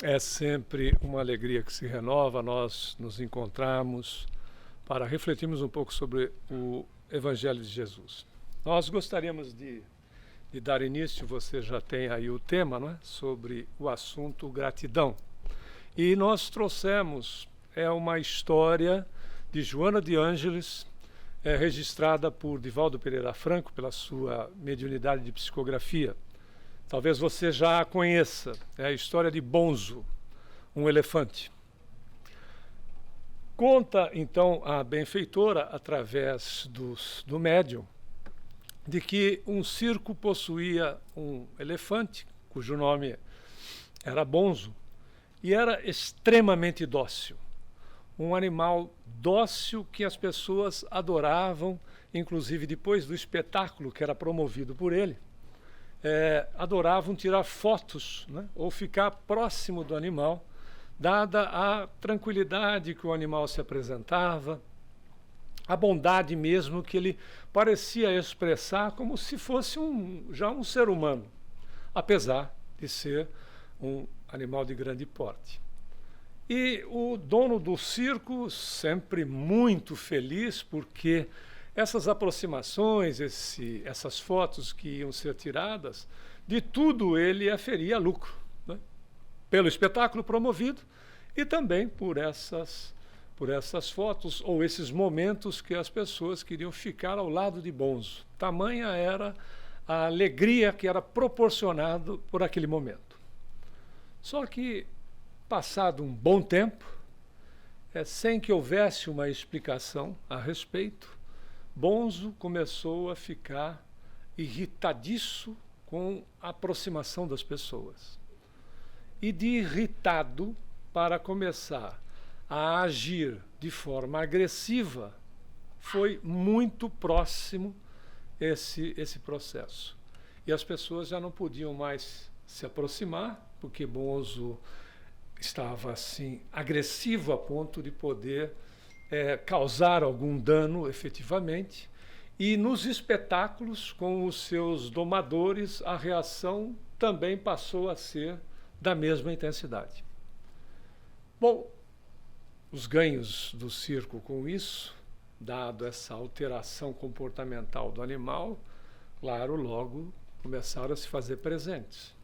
É sempre uma alegria que se renova nós nos encontrarmos para refletirmos um pouco sobre o Evangelho de Jesus. Nós gostaríamos de dar início, você já tem aí o tema, não é? Sobre o assunto gratidão. E nós trouxemos uma história de Joana de Ângeles, registrada por Divaldo Pereira Franco, pela sua mediunidade de psicografia. Talvez você já a conheça, é a história de Bonzo, um elefante. Conta, então, a benfeitora, através do médium, de que um circo possuía um elefante, cujo nome era Bonzo, e era extremamente dócil. Um animal dócil que as pessoas adoravam, inclusive depois do espetáculo que era promovido por ele. Adoravam tirar fotos, né, ou ficar próximo do animal, dada a tranquilidade que o animal se apresentava, a bondade mesmo que ele parecia expressar como se fosse já um ser humano, apesar de ser um animal de grande porte. E o dono do circo, sempre muito feliz, porque essas aproximações, essas fotos que iam ser tiradas, de tudo ele aferia lucro, né? Pelo espetáculo promovido e também por essas fotos ou esses momentos que as pessoas queriam ficar ao lado de Bonzo. Tamanha era a alegria que era proporcionado por aquele momento. Só que, passado um bom tempo, sem que houvesse uma explicação a respeito, Bonzo começou a ficar irritadiço com a aproximação das pessoas. E de irritado para começar a agir de forma agressiva, foi muito próximo esse processo. E as pessoas já não podiam mais se aproximar, porque Bonzo estava assim agressivo a ponto de poder causar algum dano efetivamente, e nos espetáculos com os seus domadores a reação também passou a ser da mesma intensidade. Bom, os ganhos do circo com isso, dado essa alteração comportamental do animal, claro, logo começaram a se fazer presentes.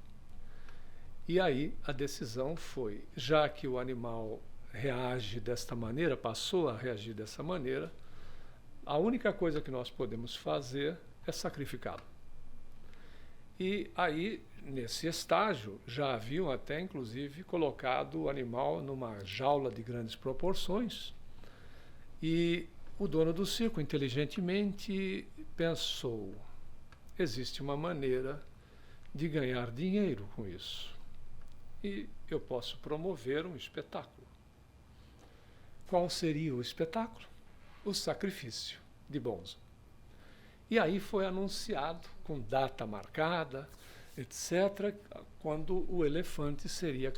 E aí a decisão foi, já que o animal reage desta maneira, passou a reagir dessa maneira, a única coisa que nós podemos fazer é sacrificá-lo. E aí, nesse estágio, já haviam até, inclusive, colocado o animal numa jaula de grandes proporções, e o dono do circo, inteligentemente, pensou, existe uma maneira de ganhar dinheiro com isso, e eu posso promover um espetáculo. Qual seria o espetáculo? O sacrifício de Bonzo. E aí foi anunciado, com data marcada, etc., quando o elefante seria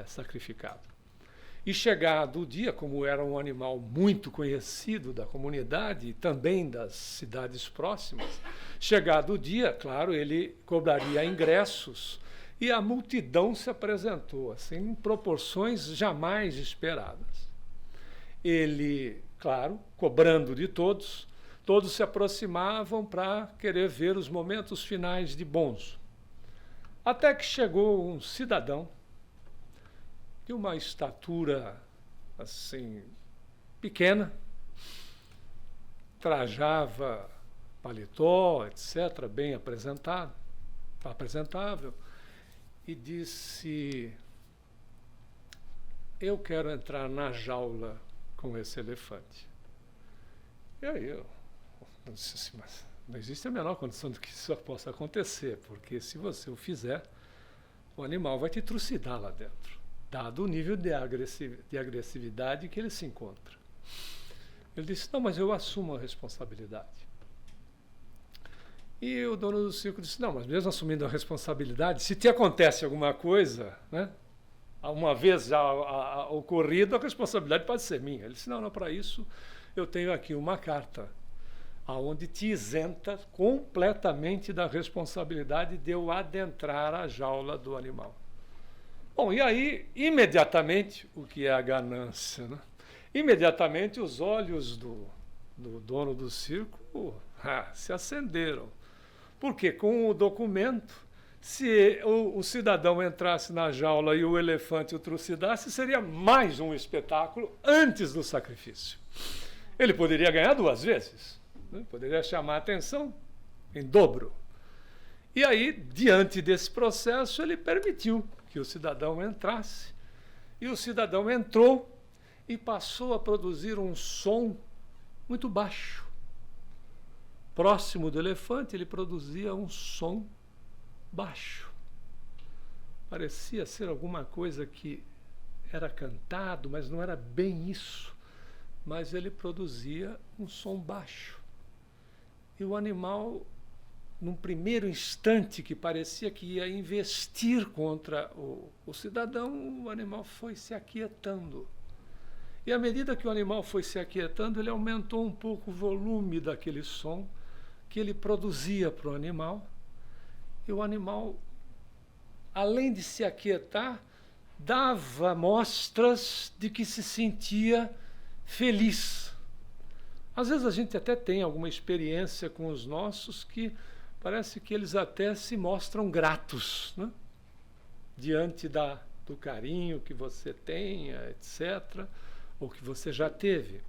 sacrificado. E chegado o dia, como era um animal muito conhecido da comunidade e também das cidades próximas, chegado o dia, claro, ele cobraria ingressos e a multidão se apresentou assim, em proporções jamais esperadas. Ele, claro, cobrando de todos se aproximavam para querer ver os momentos finais de Bonzo. Até que chegou um cidadão de uma estatura assim pequena, trajava paletó, etc., bem apresentável, e disse: eu quero entrar na jaula com esse elefante. E aí eu disse assim, mas não existe a menor condição de que isso possa acontecer, porque se você o fizer, o animal vai te trucidar lá dentro, dado o nível de agressividade que ele se encontra. Ele disse, não, mas eu assumo a responsabilidade. E o dono do circo disse, não, mas mesmo assumindo a responsabilidade, se te acontece alguma coisa, né, uma vez já ocorrido, a responsabilidade pode ser minha. Ele disse, não, para isso eu tenho aqui uma carta onde te isenta completamente da responsabilidade de eu adentrar a jaula do animal. Bom, e aí, imediatamente, o que é a ganância, né? Imediatamente os olhos do dono do circo se acenderam. Porque com o documento, se o cidadão entrasse na jaula e o elefante o trucidasse, seria mais um espetáculo antes do sacrifício. Ele poderia ganhar 2 vezes, né? Poderia chamar a atenção em dobro. E aí, diante desse processo, ele permitiu que o cidadão entrasse. E o cidadão entrou e passou a produzir um som muito baixo. Próximo do elefante, ele produzia um som baixo. Parecia ser alguma coisa que era cantado, mas não era bem isso. Mas ele produzia um som baixo. E o animal, num primeiro instante que parecia que ia investir contra o cidadão, o animal foi se aquietando. E à medida que o animal foi se aquietando, ele aumentou um pouco o volume daquele som que ele produzia para o animal. E o animal, além de se aquietar, dava mostras de que se sentia feliz. Às vezes a gente até tem alguma experiência com os nossos que parece que eles até se mostram gratos, né? Diante do carinho que você tenha, etc., ou que você já teve.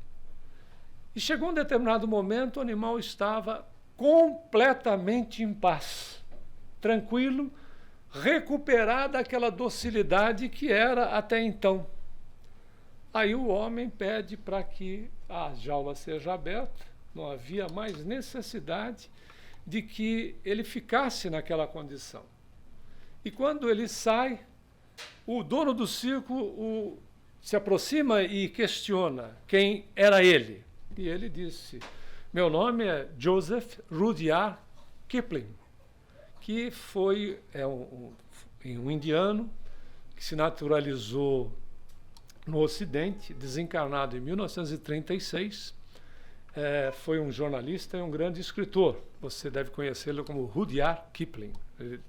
E chegou um determinado momento, o animal estava completamente em paz, tranquilo, recuperada aquela docilidade que era até então. Aí o homem pede para que a jaula seja aberta, não havia mais necessidade de que ele ficasse naquela condição. E quando ele sai, o dono do circo se aproxima e questiona quem era ele. E ele disse: meu nome é Joseph Rudyard Kipling, que foi um indiano que se naturalizou no Ocidente, desencarnado em 1936. Foi um jornalista e um grande escritor. Você deve conhecê-lo como Rudyard Kipling,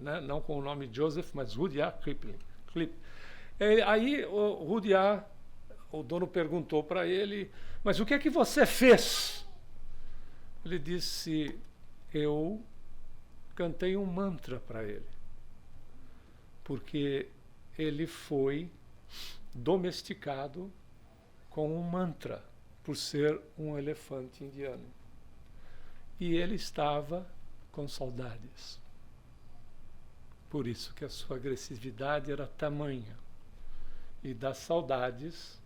né? Não com o nome Joseph, mas Rudyard Kipling. Aí o Rudyard, o dono perguntou para ele: mas o que é que você fez? Ele disse: eu cantei um mantra para ele, porque ele foi domesticado com um mantra, por ser um elefante indiano. E ele estava com saudades. Por isso que a sua agressividade era tamanha. E das saudades,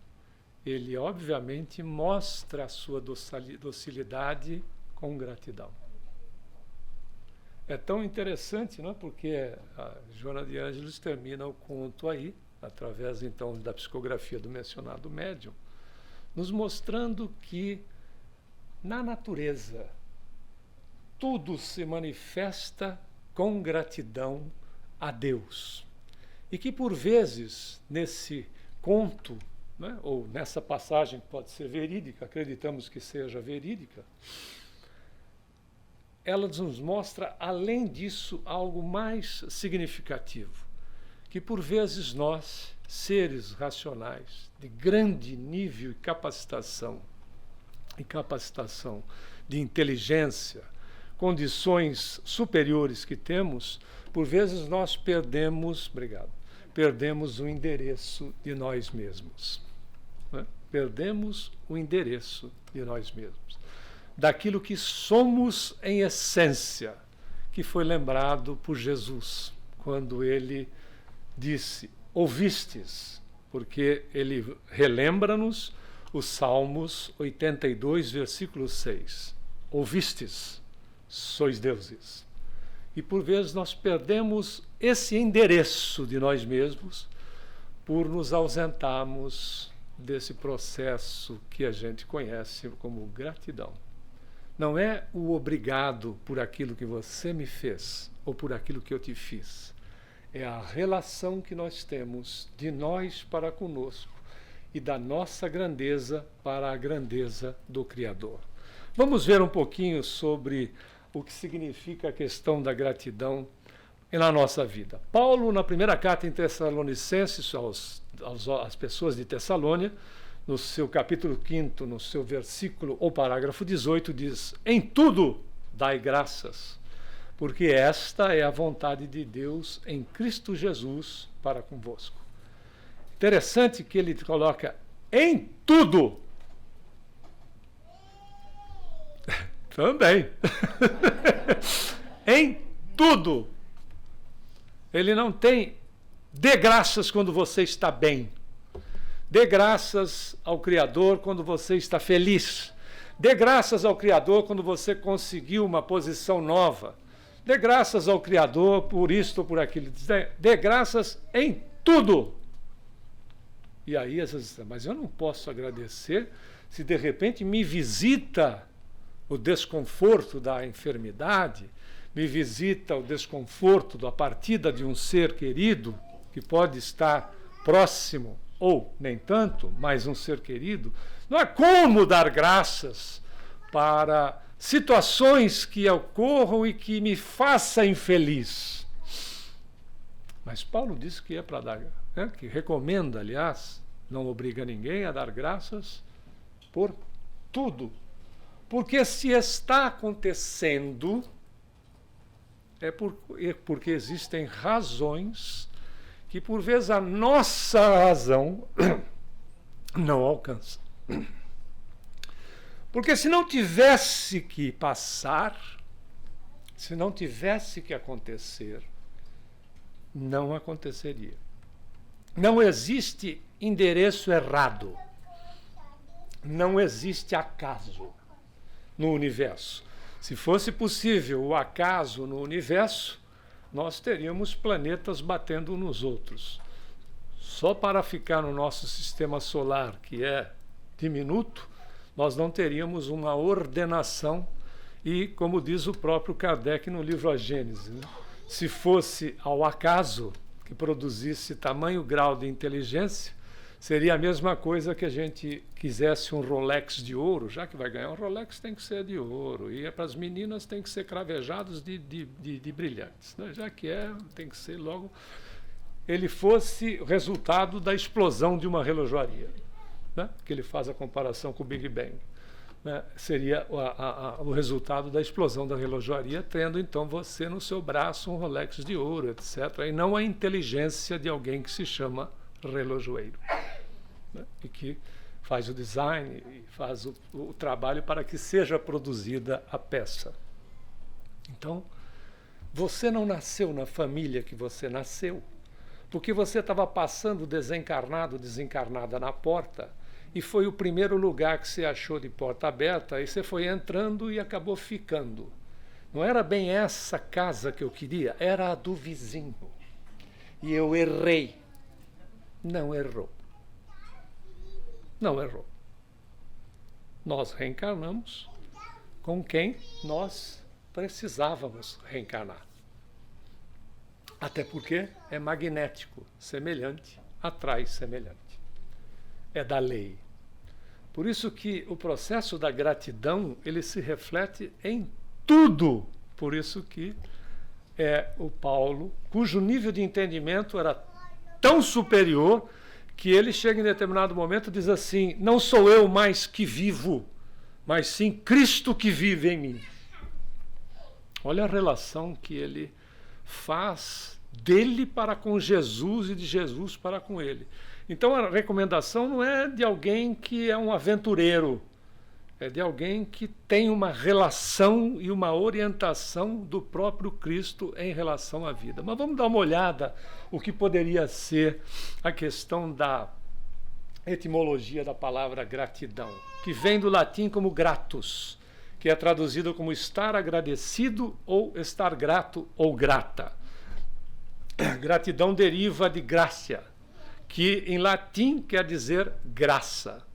ele obviamente mostra a sua docilidade com gratidão. É tão interessante, não é? Porque a Joana de Ângeles termina o conto aí, através então da psicografia do mencionado médium, nos mostrando que na natureza tudo se manifesta com gratidão a Deus. E que por vezes nesse conto, né, ou nessa passagem que pode ser verídica, acreditamos que seja verídica, ela nos mostra, além disso, algo mais significativo, que por vezes nós, seres racionais, de grande nível e capacitação de inteligência, condições superiores que temos, por vezes nós perdemos o endereço de nós mesmos. Né? Perdemos o endereço de nós mesmos. Daquilo que somos em essência, que foi lembrado por Jesus, quando ele disse: ouvistes, porque ele relembra-nos os Salmos 82, versículo 6. Ouvistes, sois deuses. E por vezes nós perdemos esse endereço de nós mesmos por nos ausentarmos desse processo que a gente conhece como gratidão. Não é o obrigado por aquilo que você me fez ou por aquilo que eu te fiz. É a relação que nós temos de nós para conosco e da nossa grandeza para a grandeza do Criador. Vamos ver um pouquinho sobre o que significa a questão da gratidão e na nossa vida. Paulo, na primeira carta em Tessalonicenses, às pessoas de Tessalônia, no seu capítulo 5, no seu versículo ou parágrafo 18, diz: em tudo dai graças, porque esta é a vontade de Deus em Cristo Jesus para convosco. Interessante que ele coloca em tudo. Também. Em tudo. Ele não tem dê graças quando você está bem. Dê graças ao Criador quando você está feliz. Dê graças ao Criador quando você conseguiu uma posição nova. Dê graças ao Criador por isto ou por aquilo. Dê graças em tudo. E aí, às vezes, mas eu não posso agradecer se de repente me visita o desconforto da enfermidade, me visita o desconforto da partida de um ser querido, que pode estar próximo ou nem tanto, mas um ser querido. Não há como dar graças para situações que ocorram e que me façam infeliz. Mas Paulo disse que é para dar, né, que recomenda, aliás, não obriga ninguém a dar graças por tudo. Porque se está acontecendo, é porque existem razões que, por vezes, a nossa razão não alcança. Porque se não tivesse que passar, se não tivesse que acontecer, não aconteceria. Não existe endereço errado. Não existe acaso no universo. Se fosse possível o acaso no universo, nós teríamos planetas batendo uns nos outros. Só para ficar no nosso sistema solar, que é diminuto, nós não teríamos uma ordenação e, como diz o próprio Kardec no livro A Gênese, né? Se fosse ao acaso que produzisse tamanho grau de inteligência, seria a mesma coisa que a gente quisesse um Rolex de ouro. Já que vai ganhar um Rolex, tem que ser de ouro. E para as meninas tem que ser cravejados de brilhantes, né? Já que tem que ser logo... Ele fosse o resultado da explosão de uma relojoaria, né? Que ele faz a comparação com o Big Bang, né? Seria o resultado da explosão da relojoaria, tendo então você no seu braço um Rolex de ouro, etc. E não a inteligência de alguém que se chama relojoeiro, né? E que faz o design e faz o trabalho para que seja produzida a peça. Então, você não nasceu na família que você nasceu, porque você estava passando desencarnado, desencarnada na porta, e foi o primeiro lugar que você achou de porta aberta, e você foi entrando e acabou ficando. Não era bem essa casa que eu queria, era a do vizinho. E eu errei. Não errou. Não errou. Nós reencarnamos com quem nós precisávamos reencarnar. Até porque é magnético, semelhante atrai semelhante. É da lei. Por isso que o processo da gratidão, ele se reflete em tudo. Por isso que é o Paulo, cujo nível de entendimento era tão superior, que ele chega em determinado momento e diz assim: não sou eu mais que vivo, mas sim Cristo que vive em mim. Olha a relação que ele faz dele para com Jesus e de Jesus para com ele. Então a recomendação não é de alguém que é um aventureiro, é de alguém que tem uma relação e uma orientação do próprio Cristo em relação à vida. Mas vamos dar uma olhada o que poderia ser a questão da etimologia da palavra gratidão, que vem do latim como gratus, que é traduzido como estar agradecido ou estar grato ou grata. Gratidão deriva de gratia, que em latim quer dizer graça.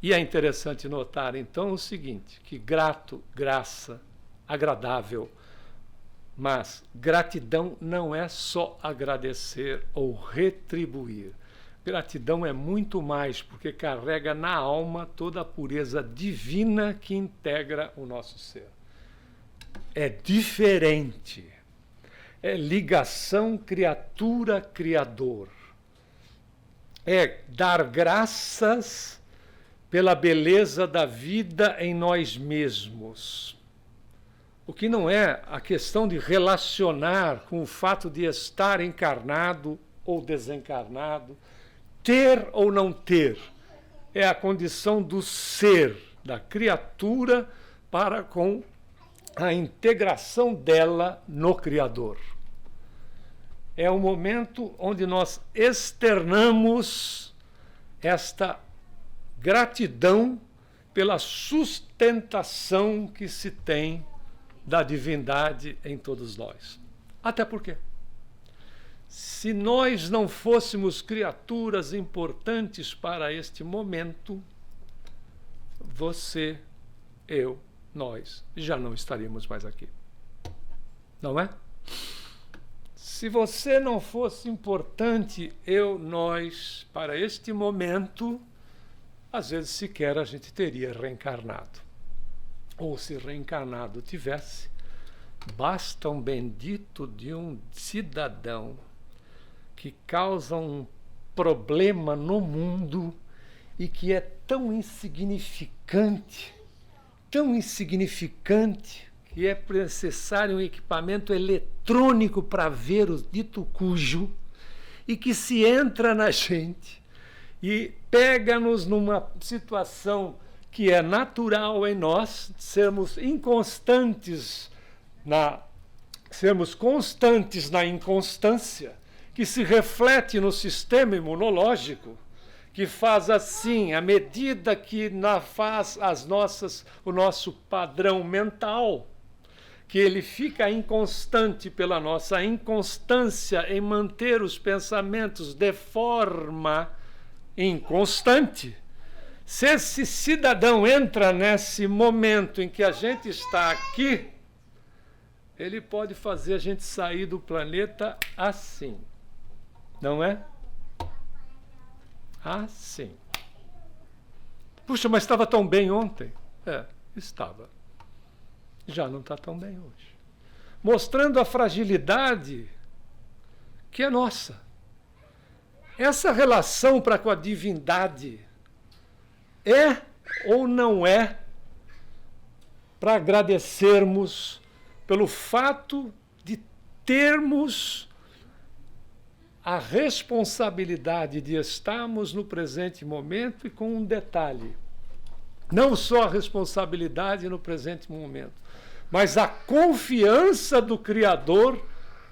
E é interessante notar, então, o seguinte, que grato, graça, agradável, mas gratidão não é só agradecer ou retribuir. Gratidão é muito mais, porque carrega na alma toda a pureza divina que integra o nosso ser. É diferente. é ligação criatura-criador. É dar graças pela beleza da vida em nós mesmos. O que não é a questão de relacionar com o fato de estar encarnado ou desencarnado, ter ou não ter. É a condição do ser, da criatura, para com a integração dela no Criador. É o momento onde nós externamos esta gratidão pela sustentação que se tem da divindade em todos nós. Até porque, se nós não fôssemos criaturas importantes para este momento, você, eu, nós já não estaríamos mais aqui. Não é? Se você não fosse importante, eu, nós, para este momento, às vezes sequer a gente teria reencarnado. Ou se reencarnado tivesse, basta um bendito de um cidadão que causa um problema no mundo e que é tão insignificante, que é necessário um equipamento eletrônico para ver o dito cujo, e que se entra na gente e pega-nos numa situação que é natural em nós, sermos constantes na inconstância, que se reflete no sistema imunológico, que faz assim, à medida que faz o nosso padrão mental, que ele fica inconstante pela nossa inconstância em manter os pensamentos de forma inconstante. Se esse cidadão entra nesse momento em que a gente está aqui, ele pode fazer a gente sair do planeta assim. Não é? Assim. Puxa, mas estava tão bem ontem. É, estava. Já não está tão bem hoje. Mostrando a fragilidade que é nossa. Essa relação para com a divindade é ou não é para agradecermos pelo fato de termos a responsabilidade de estarmos no presente momento, e com um detalhe: não só a responsabilidade no presente momento, mas a confiança do Criador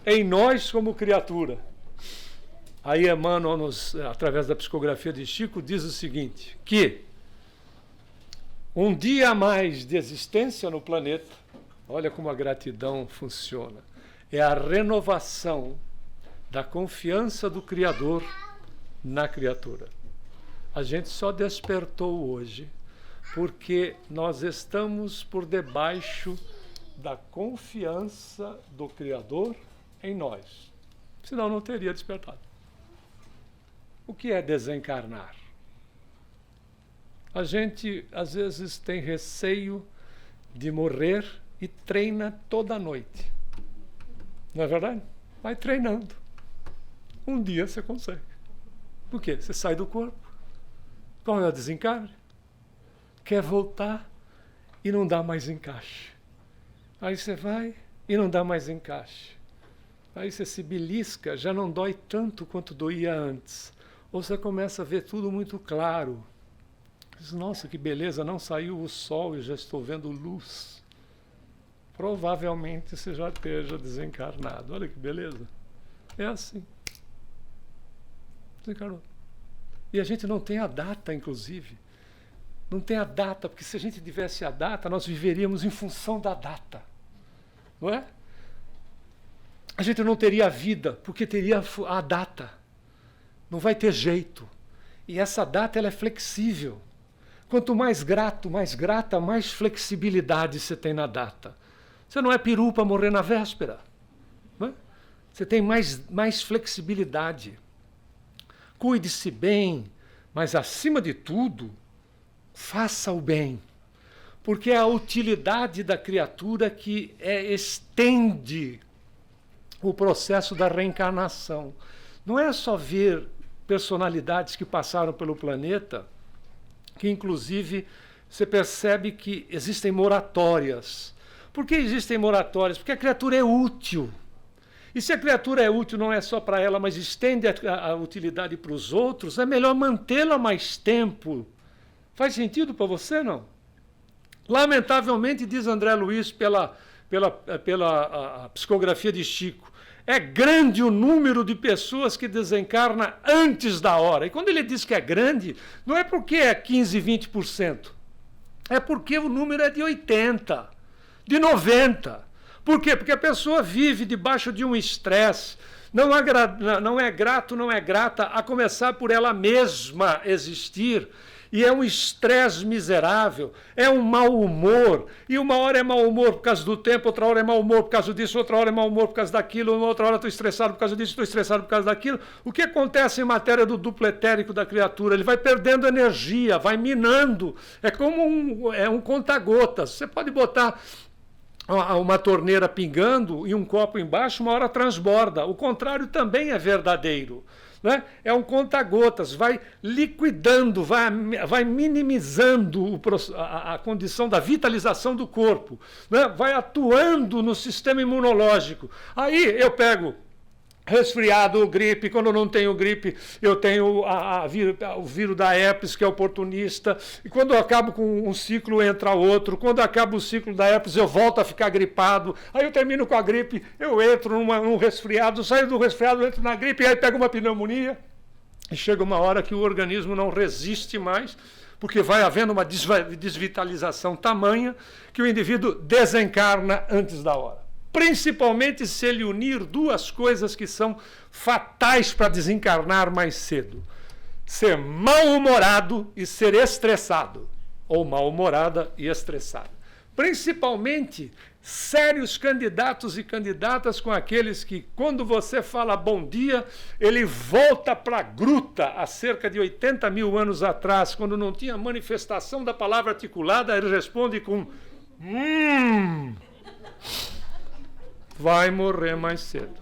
em nós como criatura. Aí Emmanuel, através da psicografia de Chico, diz o seguinte, que um dia a mais de existência no planeta, olha como a gratidão funciona, é a renovação da confiança do Criador na criatura. A gente só despertou hoje porque nós estamos por debaixo da confiança do Criador em nós. Senão não teria despertado. O que é desencarnar? A gente, às vezes, tem receio de morrer e treina toda noite. Não é verdade? Vai treinando. Um dia você consegue. Por quê? Você sai do corpo. Qual é o desencarne? Quer voltar e não dá mais encaixe. Aí você vai e não dá mais encaixe. Aí você se belisca, já não dói tanto quanto doía antes. Ou você começa a ver tudo muito claro. Diz, nossa, que beleza, não saiu o sol e já estou vendo luz. Provavelmente você já esteja desencarnado. Olha que beleza. É assim. Desencarnou. E a gente não tem a data, inclusive. Não tem a data, porque se a gente tivesse a data, nós viveríamos em função da data. Não é? A gente não teria a vida, porque teria a data. Não vai ter jeito. E essa data ela é flexível. Quanto mais grato, mais grata, mais flexibilidade você tem na data. Você não é peru para morrer na véspera. Não é? Você tem mais flexibilidade. Cuide-se bem, mas acima de tudo, faça o bem. Porque é a utilidade da criatura que estende o processo da reencarnação. Não é só ver personalidades que passaram pelo planeta, que inclusive você percebe que existem moratórias. Por que existem moratórias? Porque a criatura é útil. E se a criatura é útil não é só para ela, mas estende a utilidade para os outros, é melhor mantê-la mais tempo. Faz sentido para você, não? Lamentavelmente, diz André Luiz, pela a psicografia de Chico, é grande o número de pessoas que desencarna antes da hora. E quando ele diz que é grande, não é porque é 15, 20%. É porque o número é de 80%, de 90%. Por quê? Porque a pessoa vive debaixo de um estresse, não é grato, não é grata, a começar por ela mesma existir. E é um estresse miserável, é um mau humor. E uma hora é mau humor por causa do tempo, outra hora é mau humor por causa disso, outra hora é mau humor por causa daquilo, outra hora estou estressado por causa disso, estou estressado por causa daquilo. O que acontece em matéria do duplo etérico da criatura? Ele vai perdendo energia, vai minando. É como um conta-gotas. Você pode botar uma torneira pingando e um copo embaixo, uma hora transborda. O contrário também é verdadeiro. Né? É um conta-gotas, vai liquidando, vai minimizando a condição da vitalização do corpo, né? Vai atuando no sistema imunológico. Aí eu pego resfriado, gripe, quando eu não tenho gripe, eu tenho o vírus da herpes, que é oportunista, e quando eu acabo com um ciclo, entra outro, quando acaba o ciclo da herpes, eu volto a ficar gripado, aí eu termino com a gripe, eu entro num resfriado, saio do resfriado, entro na gripe, e aí pego uma pneumonia, e chega uma hora que o organismo não resiste mais, porque vai havendo uma desvitalização tamanha, que o indivíduo desencarna antes da hora. Principalmente se ele unir duas coisas que são fatais para desencarnar mais cedo. Ser mal-humorado e ser estressado. Ou mal-humorada e estressada. Principalmente sérios candidatos e candidatas com aqueles que, quando você fala bom dia, ele volta para a gruta há cerca de 80 mil anos atrás, quando não tinha manifestação da palavra articulada, ele responde com vai morrer mais cedo.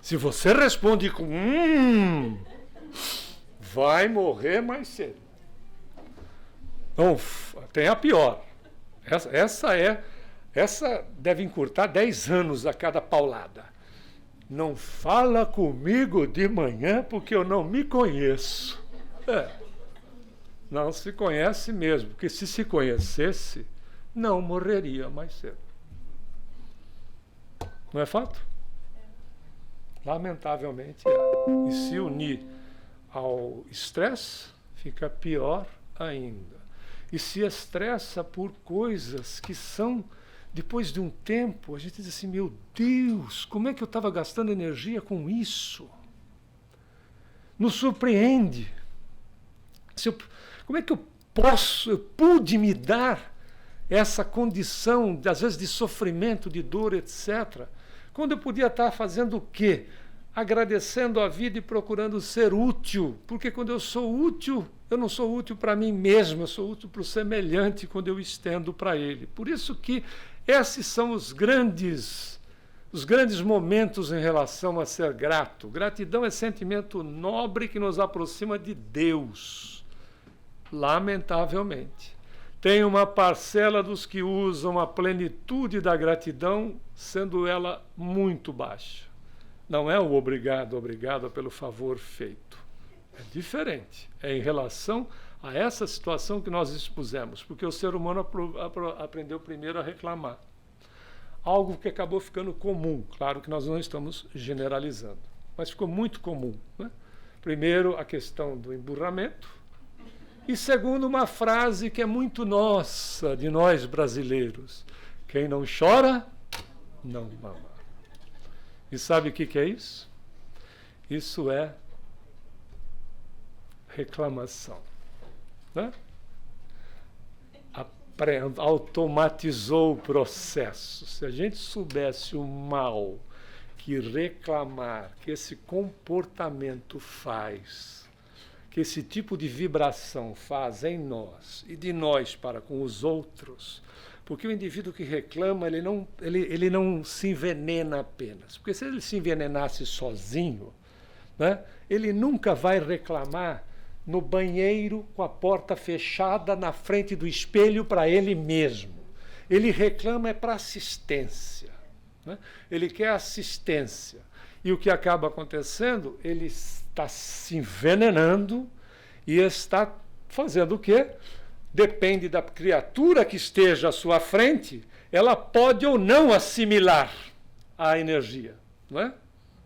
Se você responde com vai morrer mais cedo. Não, tem a pior. Essa deve encurtar 10 anos a cada paulada. Não fala comigo de manhã porque eu não me conheço. Não se conhece mesmo, porque se conhecesse, não morreria mais cedo. Não é fato? Lamentavelmente é. E se unir ao estresse, fica pior ainda. E se estressa por coisas que são, depois de um tempo, a gente diz assim, meu Deus, como é que eu estava gastando energia com isso? Nos surpreende. Como é que eu pude me dar essa condição, às vezes, de sofrimento, de dor, etc., quando eu podia estar fazendo o quê? Agradecendo a vida e procurando ser útil. Porque quando eu sou útil, eu não sou útil para mim mesmo, eu sou útil para o semelhante quando eu estendo para ele. Por isso que esses são os grandes momentos em relação a ser grato. Gratidão é sentimento nobre que nos aproxima de Deus. Lamentavelmente. Tem uma parcela dos que usam a plenitude da gratidão, sendo ela muito baixa. Não é o obrigado pelo favor feito. É diferente. É em relação a essa situação que nós expusemos, porque o ser humano aprendeu primeiro a reclamar. Algo que acabou ficando comum. Claro que nós não estamos generalizando, mas ficou muito comum, né? Primeiro, a questão do emburramento. E segundo, uma frase que é muito nossa, de nós brasileiros. Quem não chora, não mama. E sabe o que é isso? Isso é reclamação. Né? Automatizou o processo. Se a gente soubesse o mal que reclamar, que esse comportamento faz, que esse tipo de vibração faz em nós e de nós para com os outros, Porque o indivíduo que reclama, ele não se envenena apenas. Porque se ele se envenenasse sozinho, né, ele nunca vai reclamar no banheiro com a porta fechada na frente do espelho para ele mesmo. Ele reclama para assistência. Né? Ele quer assistência. E o que acaba acontecendo? Ele está se envenenando e está fazendo o quê? Depende da criatura que esteja à sua frente, ela pode ou não assimilar a energia. Não é?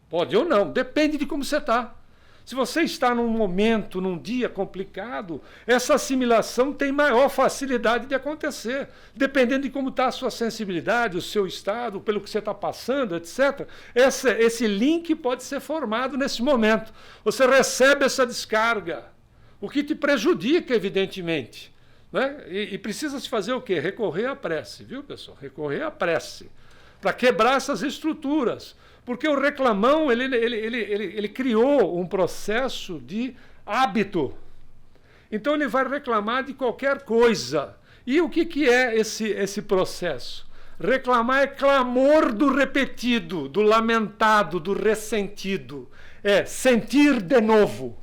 Pode ou não, depende de como você está. Se você está num momento, num dia complicado, essa assimilação tem maior facilidade de acontecer, dependendo de como está a sua sensibilidade, o seu estado, pelo que você está passando, etc. Esse link pode ser formado nesse momento. Você recebe essa descarga, o que te prejudica, evidentemente. Né? E precisa se fazer o quê? Recorrer à prece, viu, pessoal? Recorrer à prece, para quebrar essas estruturas. Porque o reclamão, ele criou um processo de hábito. Então ele vai reclamar de qualquer coisa. E o que é esse processo? Reclamar é clamor do repetido, do lamentado, do ressentido. É sentir de novo.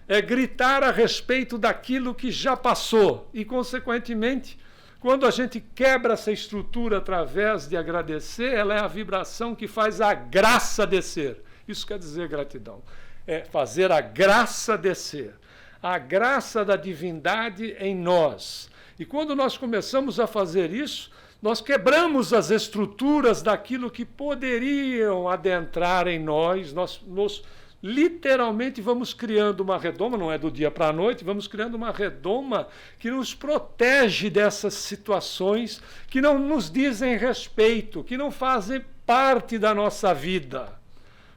É gritar a respeito daquilo que já passou. E, consequentemente, quando a gente quebra essa estrutura através de agradecer, ela é a vibração que faz a graça descer. Isso quer dizer gratidão. É fazer a graça descer. A graça da divindade em nós. E quando nós começamos a fazer isso, nós quebramos as estruturas daquilo que poderiam adentrar em nós. Nós literalmente vamos criando uma redoma, não é do dia para a noite, vamos criando uma redoma que nos protege dessas situações que não nos dizem respeito, que não fazem parte da nossa vida.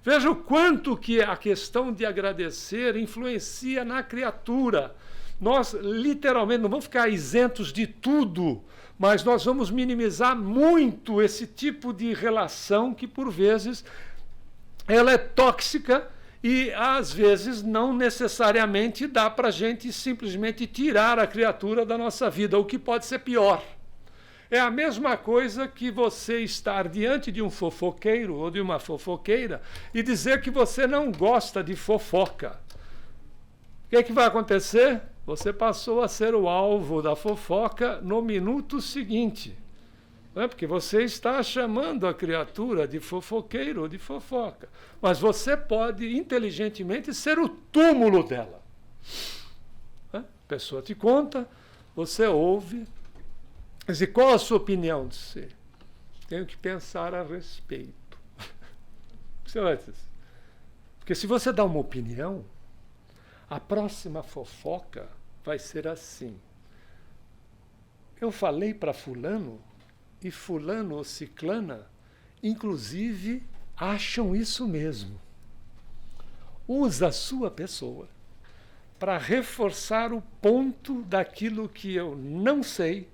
Veja o quanto que a questão de agradecer influencia na criatura. Nós, literalmente, não vamos ficar isentos de tudo, mas nós vamos minimizar muito esse tipo de relação que, por vezes, ela é tóxica. E, às vezes, não necessariamente dá para a gente simplesmente tirar a criatura da nossa vida, o que pode ser pior. É a mesma coisa que você estar diante de um fofoqueiro ou de uma fofoqueira e dizer que você não gosta de fofoca. O que vai acontecer? Você passou a ser o alvo da fofoca no minuto seguinte. Porque você está chamando a criatura de fofoqueiro ou de fofoca. Mas você pode, inteligentemente, ser o túmulo dela. A pessoa te conta, você ouve. Diz, qual a sua opinião? Diz, tenho que pensar a respeito. Você vai dizer. Porque se você dá uma opinião, a próxima fofoca vai ser assim. Eu falei para fulano, e fulano ou ciclana, inclusive, acham isso mesmo. Usa a sua pessoa para reforçar o ponto daquilo que eu não sei,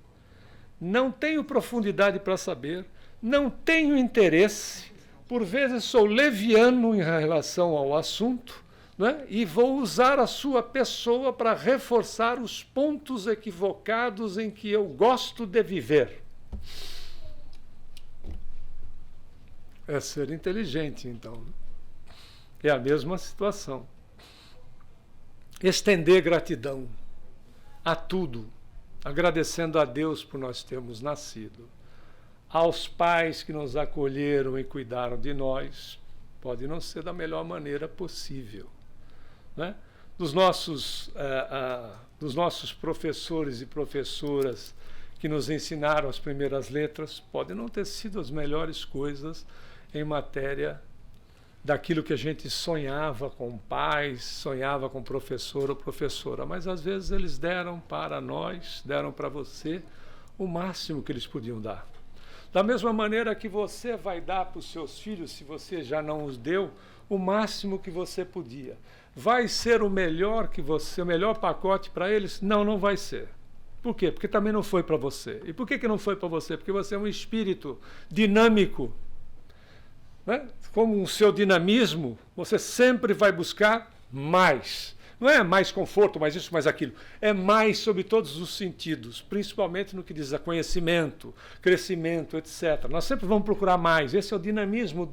não tenho profundidade para saber, não tenho interesse, por vezes sou leviano em relação ao assunto, né? E vou usar a sua pessoa para reforçar os pontos equivocados em que eu gosto de viver. É ser inteligente, então. É a mesma situação. Estender gratidão a tudo, agradecendo a Deus por nós termos nascido, aos pais que nos acolheram e cuidaram de nós, pode não ser da melhor maneira possível, né? Dos nossos professores e professoras que nos ensinaram as primeiras letras, podem não ter sido as melhores coisas em matéria daquilo que a gente sonhava com pais, sonhava com professor ou professora, mas às vezes eles deram para nós, deram para você o máximo que eles podiam dar. Da mesma maneira que você vai dar para os seus filhos, se você já não os deu, o máximo que você podia. Vai ser o melhor que você, o melhor pacote para eles? Não, não vai ser. Por quê? Porque também não foi para você. E por que não foi para você? Porque você é um espírito dinâmico. Né? Como o seu dinamismo, você sempre vai buscar mais. Não é mais conforto, mais isso, mais aquilo. É mais sobre todos os sentidos, principalmente no que diz a conhecimento, crescimento, etc. Nós sempre vamos procurar mais. Esse é o dinamismo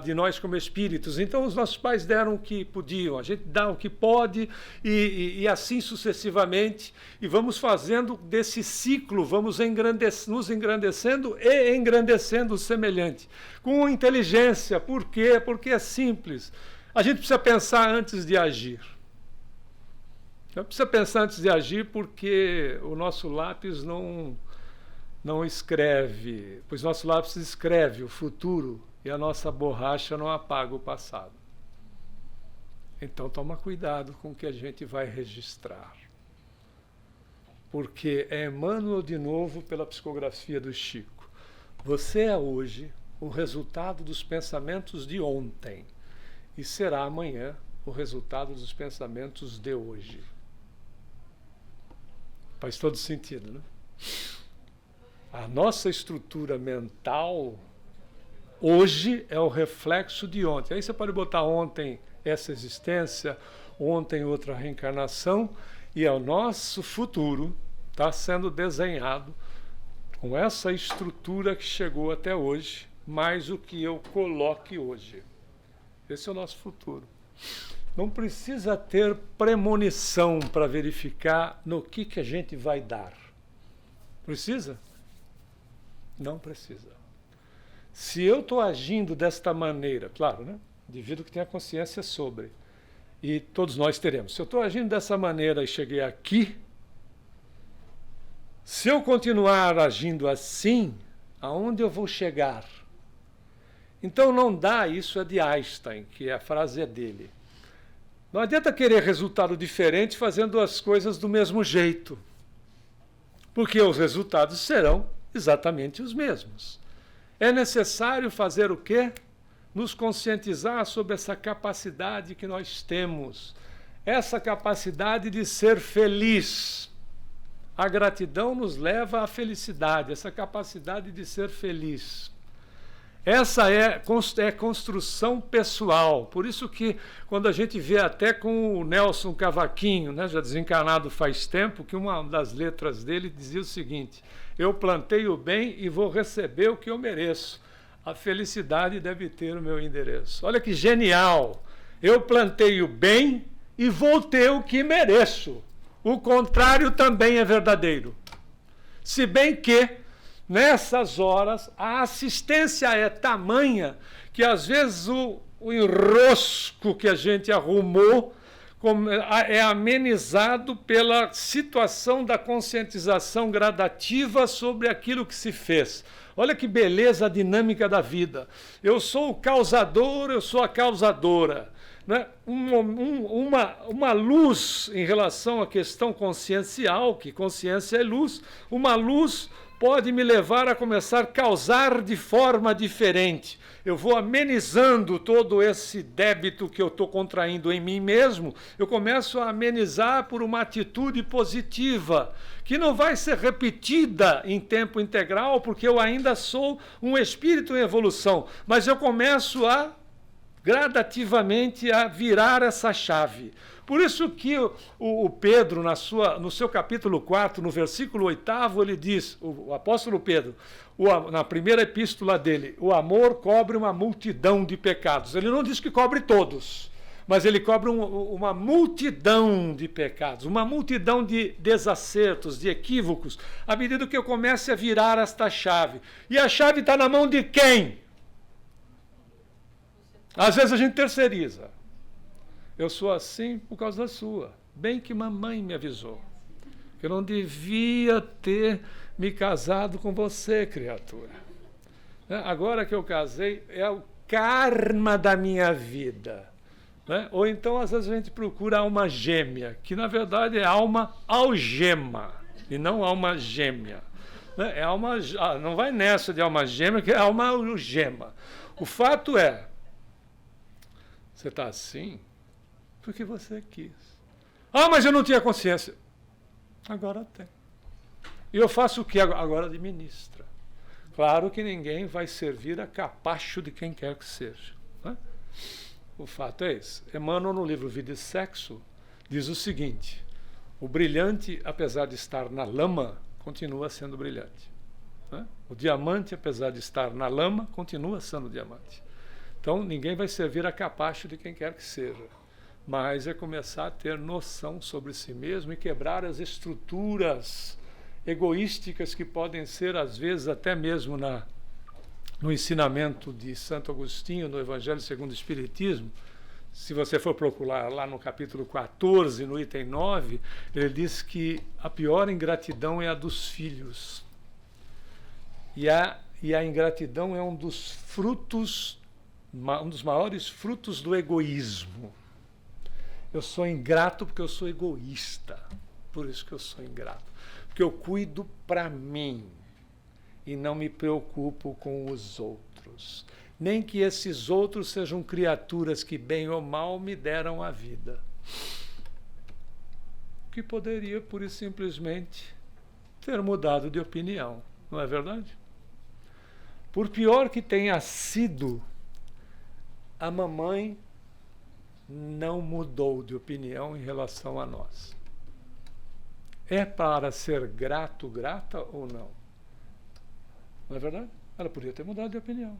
de nós como espíritos. Então, os nossos pais deram o que podiam, a gente dá o que pode e assim sucessivamente. E vamos fazendo desse ciclo, vamos nos engrandecendo e engrandecendo o semelhante. Com inteligência. Por quê? Porque é simples. A gente precisa pensar antes de agir. Precisa pensar antes de agir porque o nosso lápis não escreve, pois nosso lápis escreve o futuro e a nossa borracha não apaga o passado. Então toma cuidado com o que a gente vai registrar. Porque é Emmanuel de novo pela psicografia do Chico. Você é hoje o resultado dos pensamentos de ontem. E será amanhã o resultado dos pensamentos de hoje. Faz todo sentido, né? A nossa estrutura mental hoje é o reflexo de ontem. Aí você pode botar ontem essa existência, ontem outra reencarnação, e o nosso futuro está sendo desenhado com essa estrutura que chegou até hoje, mais o que eu coloque hoje. Esse é o nosso futuro. Não precisa ter premonição para verificar no que a gente vai dar. Precisa? Não precisa. Se eu estou agindo desta maneira, claro, né? Devido que tenha consciência sobre, e todos nós teremos. Se eu estou agindo dessa maneira e cheguei aqui, se eu continuar agindo assim, aonde eu vou chegar? Então não dá, isso é de Einstein, que a frase é dele. Não adianta querer resultado diferente fazendo as coisas do mesmo jeito, porque os resultados serão exatamente os mesmos. É necessário fazer o quê? Nos conscientizar sobre essa capacidade que nós temos, essa capacidade de ser feliz. A gratidão nos leva à felicidade, essa capacidade de ser feliz. Essa é construção pessoal. Por isso que, quando a gente vê até com o Nelson Cavaquinho, né, já desencarnado faz tempo, que uma das letras dele dizia o seguinte: eu plantei o bem e vou receber o que eu mereço. A felicidade deve ter o meu endereço. Olha que genial! Eu plantei o bem e vou ter o que mereço. O contrário também é verdadeiro. Se bem que nessas horas, a assistência é tamanha que, às vezes, o enrosco que a gente arrumou é amenizado pela situação da conscientização gradativa sobre aquilo que se fez. Olha que beleza a dinâmica da vida. Eu sou o causador, eu sou a causadora. Né? Uma luz em relação à questão consciencial, que consciência é luz, uma luz pode me levar a começar a causar de forma diferente. Eu vou amenizando todo esse débito que eu estou contraindo em mim mesmo, eu começo a amenizar por uma atitude positiva, que não vai ser repetida em tempo integral, porque eu ainda sou um espírito em evolução, mas eu começo a gradativamente a virar essa chave. Por isso que o Pedro, no seu capítulo 4, no versículo 8º, ele diz, o apóstolo Pedro, na primeira epístola dele, o amor cobre uma multidão de pecados. Ele não diz que cobre todos, mas ele cobre uma multidão de pecados, uma multidão de desacertos, de equívocos, à medida que eu comece a virar esta chave. E a chave está na mão de quem? Às vezes a gente terceiriza. Eu sou assim por causa da sua. Bem que mamãe me avisou. Que eu não devia ter me casado com você, criatura. Agora que eu casei, é o karma da minha vida. Né? Ou então, às vezes, a gente procura alma gêmea, que na verdade é alma algema, e não alma gêmea. Né? É alma, não vai nessa de alma gêmea, que é alma algema. O fato é, você está assim porque você quis. Ah, mas eu não tinha consciência. Agora tem. E eu faço o que? Agora administra. Claro que ninguém vai servir a capacho de quem quer que seja. Né? O fato é esse. Emmanuel, no livro Vida e Sexo, diz o seguinte: o brilhante, apesar de estar na lama, continua sendo brilhante. Né? O diamante, apesar de estar na lama, continua sendo diamante. Então, ninguém vai servir a capacho de quem quer que seja, mas é começar a ter noção sobre si mesmo e quebrar as estruturas egoísticas que podem ser, às vezes, até mesmo no ensinamento de Santo Agostinho, no Evangelho segundo o Espiritismo. Se você for procurar lá no capítulo 14, no item 9, ele diz que a pior ingratidão é a dos filhos. E a ingratidão é um dos frutos, um dos maiores frutos do egoísmo. Eu sou ingrato porque eu sou egoísta. Por isso que eu sou ingrato. Porque eu cuido para mim e não me preocupo com os outros. Nem que esses outros sejam criaturas que, bem ou mal, me deram a vida. Que poderia, pura e simplesmente, ter mudado de opinião. Não é verdade? Por pior que tenha sido, a mamãe não mudou de opinião em relação a nós. É para ser grato, grata ou não? Não é verdade? Ela podia ter mudado de opinião.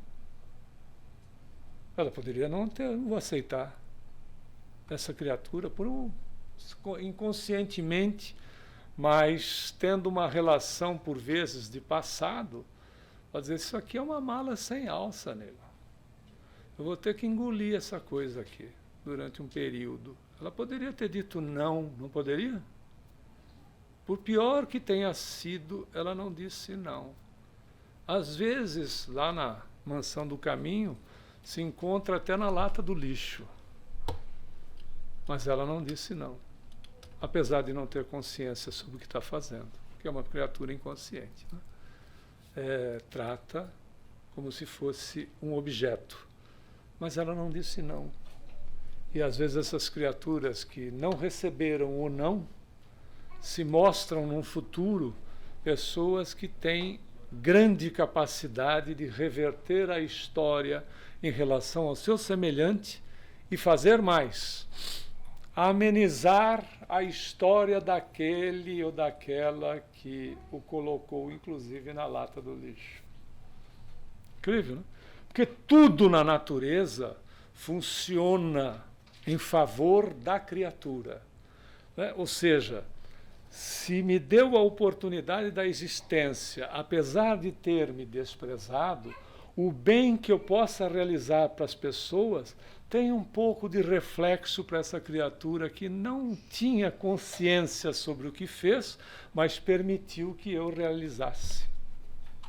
Ela poderia não aceitar essa criatura inconscientemente, mas tendo uma relação, por vezes, de passado, pode dizer, isso aqui é uma mala sem alça, nego. Eu vou ter que engolir essa coisa aqui durante um período. Ela poderia ter dito não, não poderia? Por pior que tenha sido, ela não disse não. Às vezes, lá na Mansão do Caminho, se encontra até na lata do lixo. Mas ela não disse não, apesar de não ter consciência sobre o que está fazendo, que é uma criatura inconsciente. Né? Trata como se fosse um objeto. Mas ela não disse não. E às vezes essas criaturas que não receberam o não, se mostram num futuro pessoas que têm grande capacidade de reverter a história em relação ao seu semelhante e fazer mais, amenizar a história daquele ou daquela que o colocou, inclusive, na lata do lixo. Incrível, né? Porque tudo na natureza funciona em favor da criatura. Né? Ou seja, se me deu a oportunidade da existência, apesar de ter me desprezado, o bem que eu possa realizar para as pessoas tem um pouco de reflexo para essa criatura que não tinha consciência sobre o que fez, mas permitiu que eu realizasse.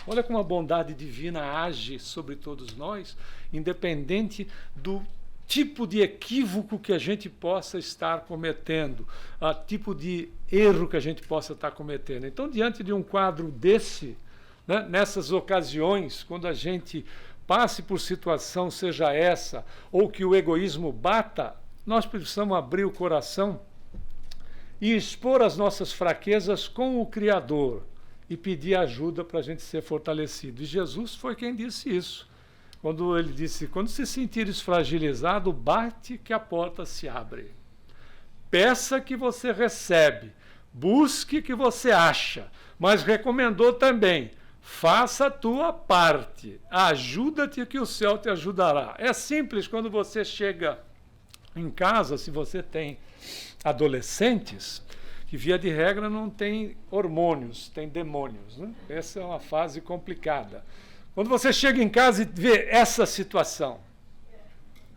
Olha como a bondade divina age sobre todos nós, independente do tipo de equívoco que a gente possa estar cometendo, a tipo de erro que a gente possa estar cometendo. Então, diante de um quadro desse, né, nessas ocasiões, quando a gente passe por situação, seja essa, ou que o egoísmo bata, nós precisamos abrir o coração e expor as nossas fraquezas com o Criador e pedir ajuda para a gente ser fortalecido. E Jesus foi quem disse isso. Quando ele disse, quando se sentires fragilizado, bate que a porta se abre. Peça que você recebe, busque que você acha, mas recomendou também, faça a tua parte, ajuda-te que o céu te ajudará. É simples quando você chega em casa, se você tem adolescentes, que via de regra não tem hormônios, tem demônios. Né? Essa é uma fase complicada. Quando você chega em casa e vê essa situação,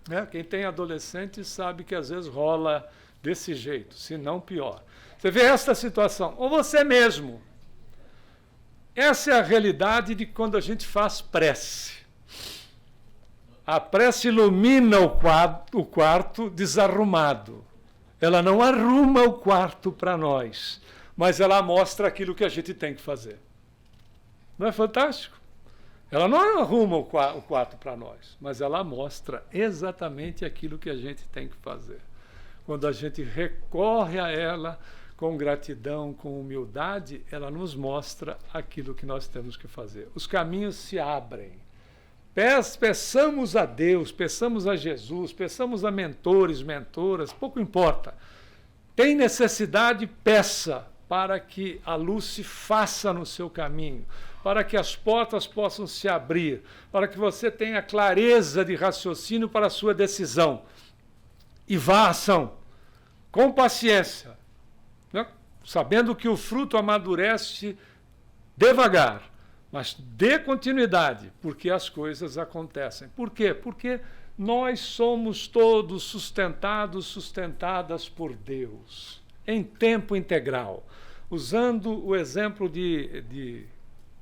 né? Quem tem adolescente sabe que às vezes rola desse jeito, se não pior. Você vê essa situação, ou você mesmo. Essa é a realidade de quando a gente faz prece. A prece ilumina o quarto desarrumado. Ela não arruma o quarto para nós, mas ela mostra aquilo que a gente tem que fazer. Não é fantástico? Ela não arruma o quarto para nós, mas ela mostra exatamente aquilo que a gente tem que fazer. Quando a gente recorre a ela com gratidão, com humildade, ela nos mostra aquilo que nós temos que fazer. Os caminhos se abrem. Peçamos a Deus, peçamos a Jesus, peçamos a mentores, mentoras, pouco importa. Tem necessidade, peça, para que a luz se faça no seu caminho, para que as portas possam se abrir, para que você tenha clareza de raciocínio para a sua decisão. E vá à ação, com paciência, né? Sabendo que o fruto amadurece devagar, mas dê continuidade, porque as coisas acontecem. Por quê? Porque nós somos todos sustentadas por Deus, em tempo integral. Usando o exemplo de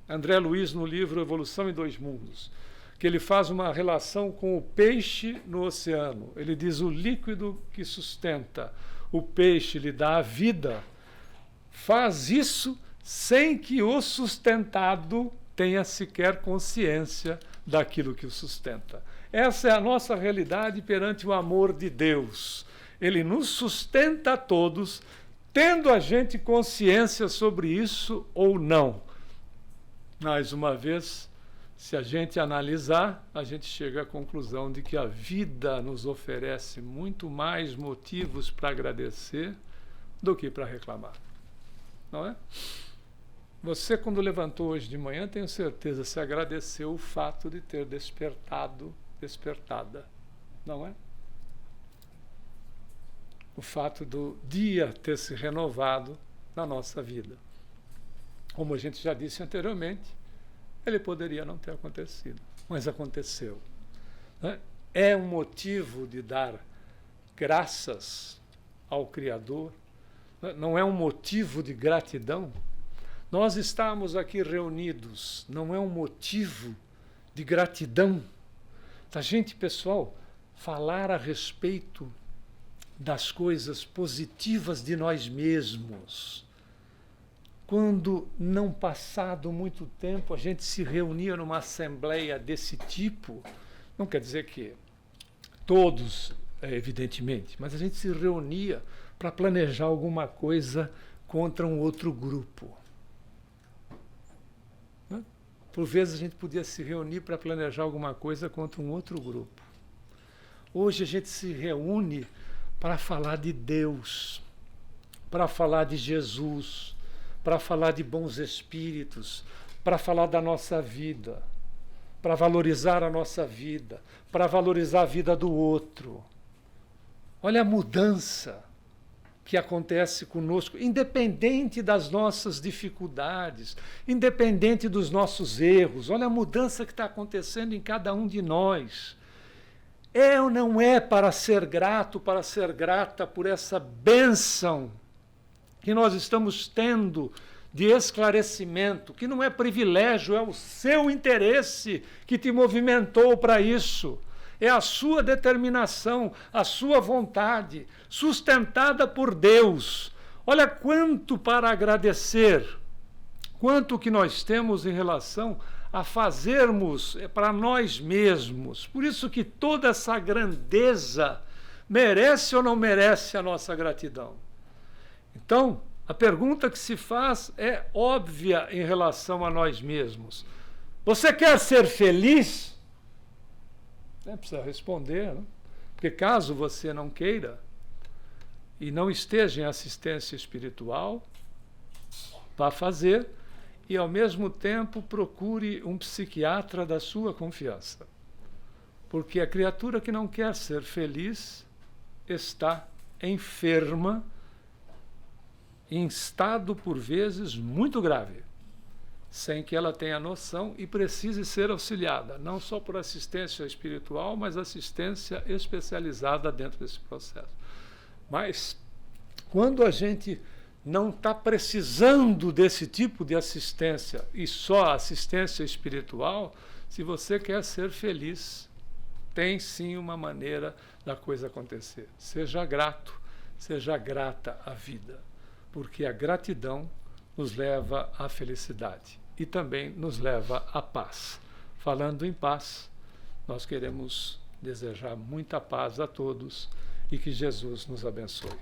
André Luiz no livro Evolução em Dois Mundos, que ele faz uma relação com o peixe no oceano. Ele diz: o líquido que sustenta o peixe lhe dá a vida, faz isso sem que o sustentado tenha sequer consciência daquilo que o sustenta. Essa é a nossa realidade perante o amor de Deus. Ele nos sustenta a todos, tendo a gente consciência sobre isso ou não. Mais uma vez, se a gente analisar, a gente chega à conclusão de que a vida nos oferece muito mais motivos para agradecer do que para reclamar. Não é? Você, quando levantou hoje de manhã, tenho certeza, se agradeceu o fato de ter despertada, não é? O fato do dia ter se renovado na nossa vida. Como a gente já disse anteriormente, ele poderia não ter acontecido, mas aconteceu. Né? É um motivo de dar graças ao Criador, não é um motivo de gratidão. Nós estamos aqui reunidos, não é um motivo de gratidão. A gente, pessoal, falar a respeito das coisas positivas de nós mesmos. Quando, não passado muito tempo, a gente se reunia numa assembleia desse tipo, não quer dizer que todos, evidentemente, mas a gente se reunia para planejar alguma coisa contra um outro grupo. Por vezes a gente podia se reunir para planejar alguma coisa contra um outro grupo. Hoje a gente se reúne para falar de Deus, para falar de Jesus, para falar de bons espíritos, para falar da nossa vida, para valorizar a nossa vida, para valorizar a vida do outro. Olha a mudança que acontece conosco, independente das nossas dificuldades, independente dos nossos erros. Olha a mudança que está acontecendo em cada um de nós. É ou não é para ser grato, para ser grata por essa bênção que nós estamos tendo de esclarecimento, que não é privilégio, é o seu interesse que te movimentou para isso. É a sua determinação, a sua vontade, sustentada por Deus. Olha quanto para agradecer, quanto que nós temos em relação a fazermos para nós mesmos. Por isso que toda essa grandeza merece ou não merece a nossa gratidão. Então, a pergunta que se faz é óbvia em relação a nós mesmos. Você quer ser feliz? Precisa responder, né? Porque caso você não queira e não esteja em assistência espiritual, vá fazer e, ao mesmo tempo, procure um psiquiatra da sua confiança. Porque a criatura que não quer ser feliz está enferma, em estado, por vezes, muito grave, sem que ela tenha noção e precise ser auxiliada, não só por assistência espiritual, mas assistência especializada dentro desse processo. Mas, quando a gente não está precisando desse tipo de assistência e só assistência espiritual, se você quer ser feliz, tem sim uma maneira da coisa acontecer. Seja grato, seja grata à vida, porque a gratidão nos leva à felicidade e também nos leva à paz. Falando em paz, nós queremos desejar muita paz a todos e que Jesus nos abençoe.